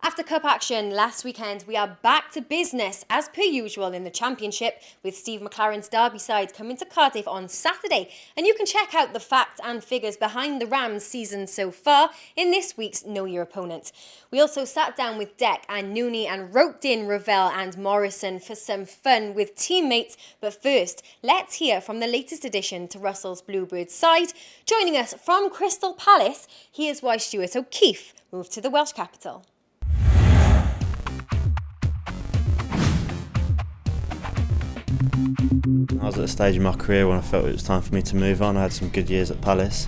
After cup action last weekend, we are back to business as per usual in the Championship, with Steve McLaren's Derby side coming to Cardiff on Saturday. And you can check out the facts and figures behind the Rams' season so far in this week's Know Your Opponent. We also sat down with Deck and Noone and roped in Ravel and Morrison for some fun with teammates. But first, let's hear from the latest addition to Russell's Bluebirds side. Joining us from Crystal Palace, here's why Stuart O'Keefe moved to the Welsh capital. I was at a stage in my career when I felt it was time for me to move on. I had some good years at Palace,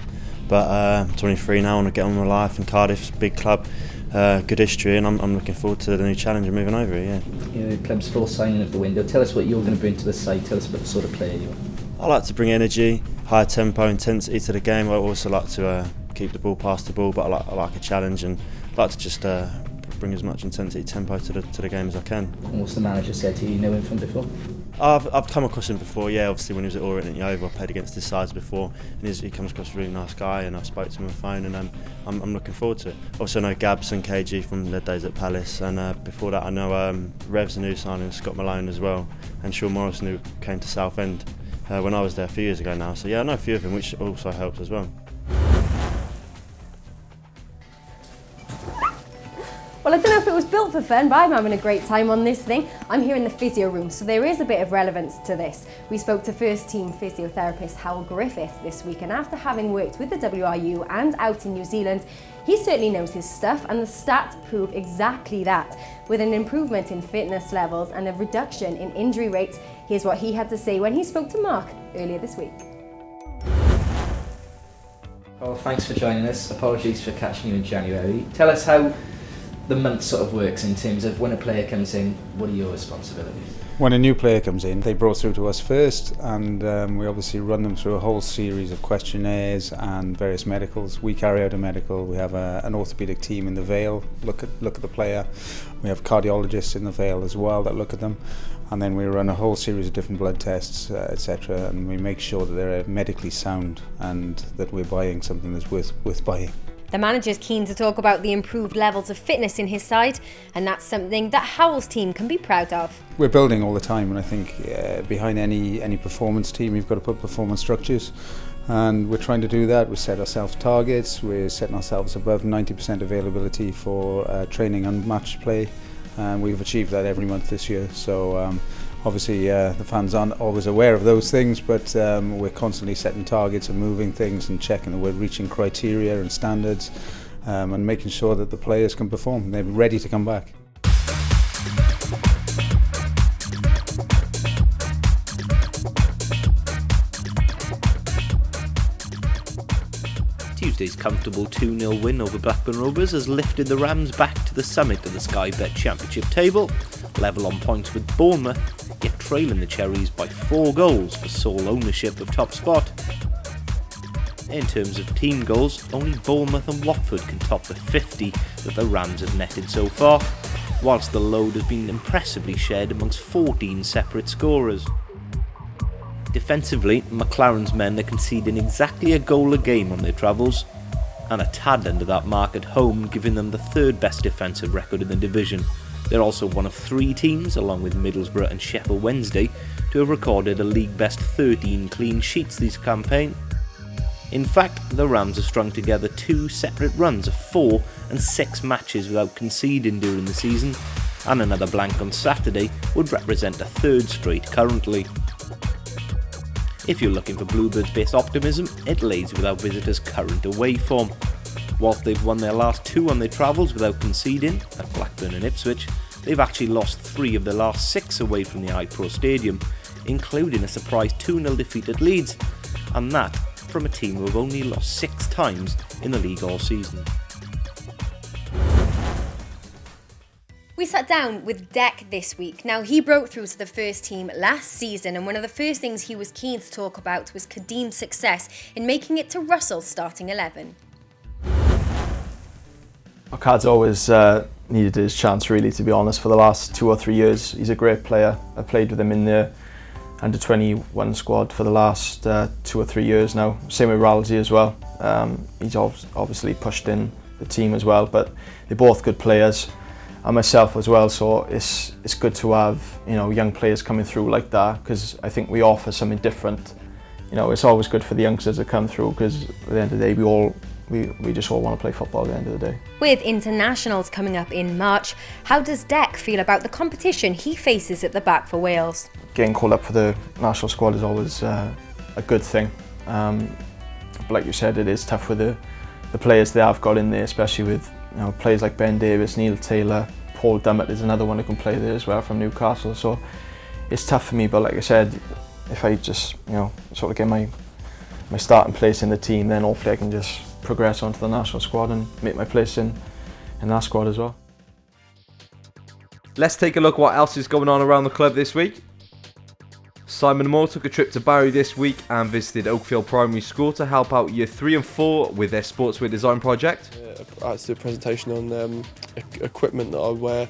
but I'm 23 now. I want to get on with my life in Cardiff. It's a big club, good history, and I'm looking forward to the new challenge and moving over here. The club's full signing of the window. Tell us what you're going to bring to the side. Tell us about the sort of player you are. I like to bring energy, high tempo, intensity to the game. I also like to keep the ball past the ball, but I like a challenge, and I like to just bring as much intensity, tempo to the game as I can. And what's the manager said to you? You know him from before? I've come across him before, yeah. Obviously when he was at Orient and Yeovil, I played against his sides before, and he comes across a really nice guy, and I've spoke to him on the phone, and I'm looking forward to it. Also know Gabs and KG from their days at Palace, and before that I know Rev's a new signing, Scott Malone as well, and Sean Morrison, who came to Southend when I was there a few years ago now. So yeah, I know a few of them, which also helps as well. Well, I don't know if it was built for fun, but I'm having a great time on this thing. I'm here in the physio room, so there is a bit of relevance to this. We spoke to first team physiotherapist Howell Griffith this week, and after having worked with the WRU and out in New Zealand, he certainly knows his stuff, and the stats prove exactly that. With an improvement in fitness levels and a reduction in injury rates, here's what he had to say when he spoke to Mark earlier this week. Well, thanks for joining us. Apologies for catching you in January. Tell us how the month sort of works in terms of when a player comes in, what are your responsibilities? When a new player comes in, they brought through to us first, and we obviously run them through a whole series of questionnaires and various medicals. We carry out a medical. We have an orthopaedic team in the Vale look at the player. We have cardiologists in the Vale as well that look at them, and then we run a whole series of different blood tests, etc. And we make sure that they're medically sound and that we're buying something that's worth buying. The manager's keen to talk about the improved levels of fitness in his side, and that's something that Howell's team can be proud of. We're building all the time, and I think behind any performance team you've got to put performance structures, and we're trying to do that. We set ourselves targets, we're setting ourselves above 90% availability for training and match play, and we've achieved that every month this year. So obviously the fans aren't always aware of those things, but we're constantly setting targets and moving things and checking that we're reaching criteria and standards, and making sure that the players can perform and they're ready to come back. Tuesday's comfortable 2-0 win over Blackburn Rovers has lifted the Rams back to the summit of the Sky Bet Championship table, level on points with Bournemouth, yet trailing the Cherries by 4 goals for sole ownership of top spot. In terms of team goals, only Bournemouth and Watford can top the 50 that the Rams have netted so far, whilst the load has been impressively shared amongst 14 separate scorers. Defensively, McLaren's men are conceding exactly a goal a game on their travels, and a tad under that mark at home, giving them the third best defensive record in the division. They're also one of 3 teams, along with Middlesbrough and Sheffield Wednesday, to have recorded a league best 13 clean sheets this campaign. In fact, the Rams have strung together 2 separate runs of 4 and 6 matches without conceding during the season, and another blank on Saturday would represent a 3rd straight currently. If you're looking for Bluebirds-based optimism, it lays with our visitors' current away form. Whilst they've won their last 2 on their travels without conceding, at Blackburn and Ipswich, they've actually lost 3 of their last 6 away from the iPro Stadium, including a surprise 2-0 defeat at Leeds, and that from a team who have only lost 6 times in the league all season. We sat down with Deck this week. Now, he broke through to the first team last season, and one of the first things he was keen to talk about was Kadim's success in making it to Russell's starting 11. Cad's always needed his chance, really, to be honest, for the last 2 or 3 years. He's a great player. I played with him in the under 21 squad for the last 2 or 3 years now. Same with Ralsei as well. He's obviously pushed in the team as well, but they're both good players. and myself as well. So it's good to have, you know, young players coming through like that, because I think we offer something different. You know, it's always good for the youngsters to come through, because at the end of the day we just all want to play football at the end of the day. With internationals coming up in March, how does Dec feel about the competition he faces at the back for Wales? Getting called up for the national squad is always a good thing. But like you said, it is tough with the players they have got in there, especially with, you know, players like Ben Davies, Neil Taylor, Paul Dummett is another one who can play there as well from Newcastle. So it's tough for me, but like I said, if I just, you know, sort of get my starting place in the team, then hopefully I can just progress onto the national squad and make my place in that squad as well. Let's take a look at what else is going on around the club this week. Simon Moore took a trip to Barry this week and visited Oakfield Primary School to help out Year 3 and 4 with their sportswear design project. I had to do a presentation on equipment that I wear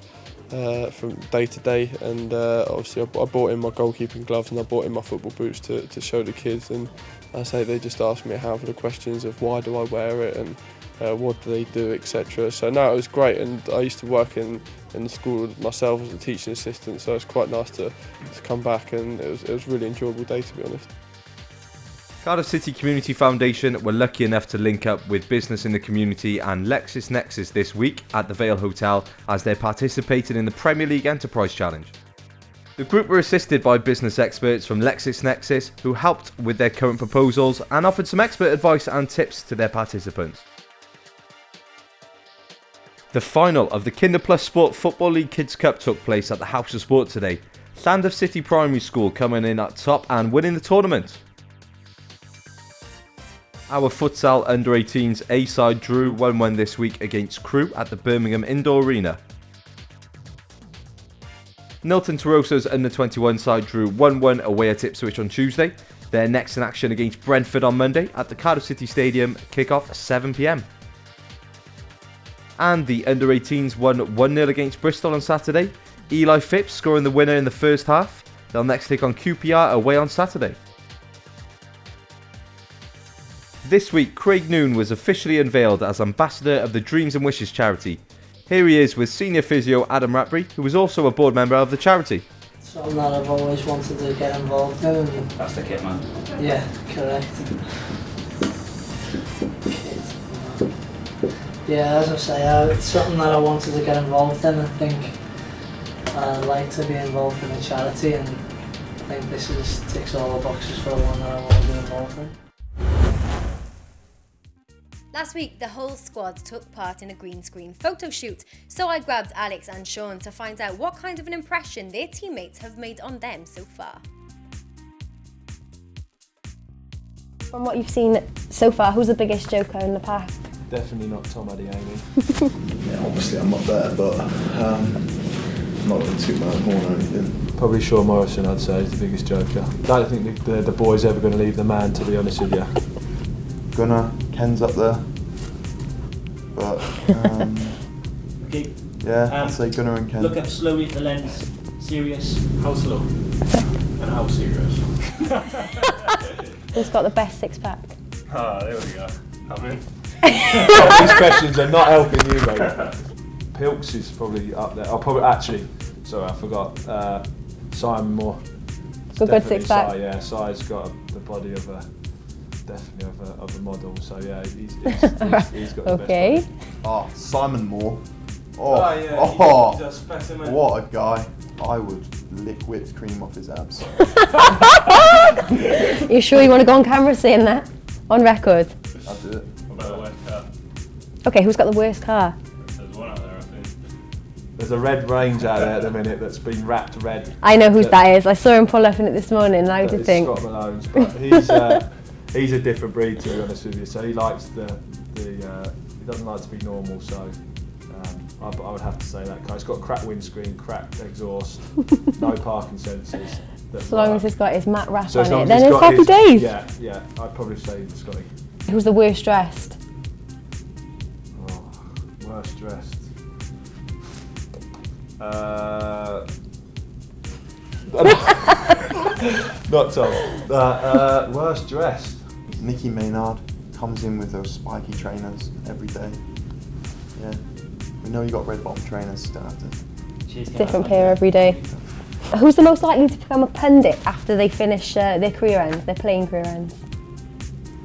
from day to day, and obviously I brought in my goalkeeping gloves and I brought in my football boots to show the kids, and I say they just asked me a handful of questions of why do I wear it and what do they do, etc. So no, it was great, and I used to work in the school myself as a teaching assistant, so it's quite nice to come back, and it was a really enjoyable day, to be honest. Cardiff City Community Foundation were lucky enough to link up with business in the community and LexisNexis this week at the Vale Hotel as they participated in the Premier League Enterprise Challenge. The group were assisted by business experts from LexisNexis who helped with their current proposals and offered some expert advice and tips to their participants. The final of the Kinder Plus Sport Football League Kids Cup took place at the House of Sport today. Cardiff City Primary School coming in at top and winning the tournament. Our futsal under-18s A side drew 1-1 this week against Crewe at the Birmingham Indoor Arena. Nilton Tarosa's under-21 side drew 1-1 away at Ipswich on Tuesday. They're next in action against Brentford on Monday at the Cardiff City Stadium, kick-off 7 p.m. And the under-18s won 1-0 against Bristol on Saturday. Eli Phipps scoring the winner in the first half. They'll next take on QPR away on Saturday. This week, Craig Noone was officially unveiled as ambassador of the Dreams and Wishes charity. Here he is with senior physio Adam Ratbury, who was also a board member of the charity. Something that I've always wanted to get involved in. And that's the kit, man. Yeah, correct. Yeah, as I say, it's something that I wanted to get involved in. I think I'd like to be involved in a charity, and I think this ticks all the boxes for the one that I want to be involved in. Last week, the whole squad took part in a green screen photo shoot, so I grabbed Alex and Sean to find out what kind of an impression their teammates have made on them so far. From what you've seen so far, who's the biggest joker in the pack? Definitely not Tom Adeyemi. Yeah, obviously I'm not there, but I'm not going to toot my own horn or anything. Probably Sean Morrison, I'd say, is the biggest joker. I don't think the boy's ever going to leave the man, to be honest with you. Gunnar, Ken's up there, but Okay. yeah, I'd say Gunnar and Ken. Look up slowly at the lens. Serious. How slow? And how serious? Who's got the best six-pack? Ah, there we go. I'm in. These questions are not helping you, mate. Pilks is probably up there. Sorry, I forgot. Simon Moore. Good six-pack. Yeah, Si's got the body of a model. So yeah, he's got the best body. Oh, Simon Moore. He's a specimen. What a guy. I would lick whipped cream off his abs. You sure you want to go on camera saying that? On record? I'll do it. What about the worst car? Okay, who's got the worst car? There's one out there, I think. There's a red Range out there at the minute that's been wrapped red. I know whose that is. I saw him pull up in it this morning. How do you think? Scott Malone's, but he's a different breed, to be honest with you. So he likes he doesn't like to be normal. So I would have to say that car. It's got cracked windscreen, cracked exhaust, no parking sensors. As long as it's got his matte wrap so on it, then it's happy days. Yeah, I'd probably say Scotty. Who's the worst dressed? Oh, worst dressed. Not Tom. Worst dressed. Nicky Maynard comes in with those spiky trainers every day. Yeah, No, you got red bottom trainers, don't have to. Different player every day. Who's the most likely to become a pundit after they finish their career ends, their playing career ends?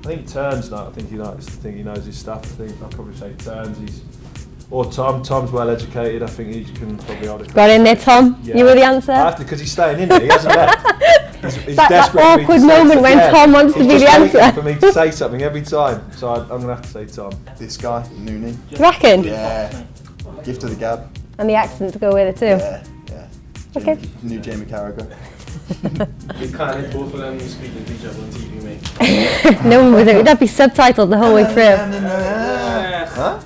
I think Turns not. I think he likes to think he knows his stuff. I think I'd probably say Turns. Or Tom. Tom's well educated. I think he can probably hold it. Got in there, Tom. Yeah. You were the answer. I have to, because he's staying in there. He hasn't left. He's that desperate for me awkward to say moment something. when Yeah. Tom wants to He's be the just waiting answer. for me to say something every time. So I'm going to have to say Tom. This guy, Noone. You reckon? Yeah. Gift of the gab. And the accent to go with it too. Yeah. Okay. New Jamie Carragher. You can't let both of them speaking to each other on TV, mate. No one would. That'd be subtitled the whole way through. Huh?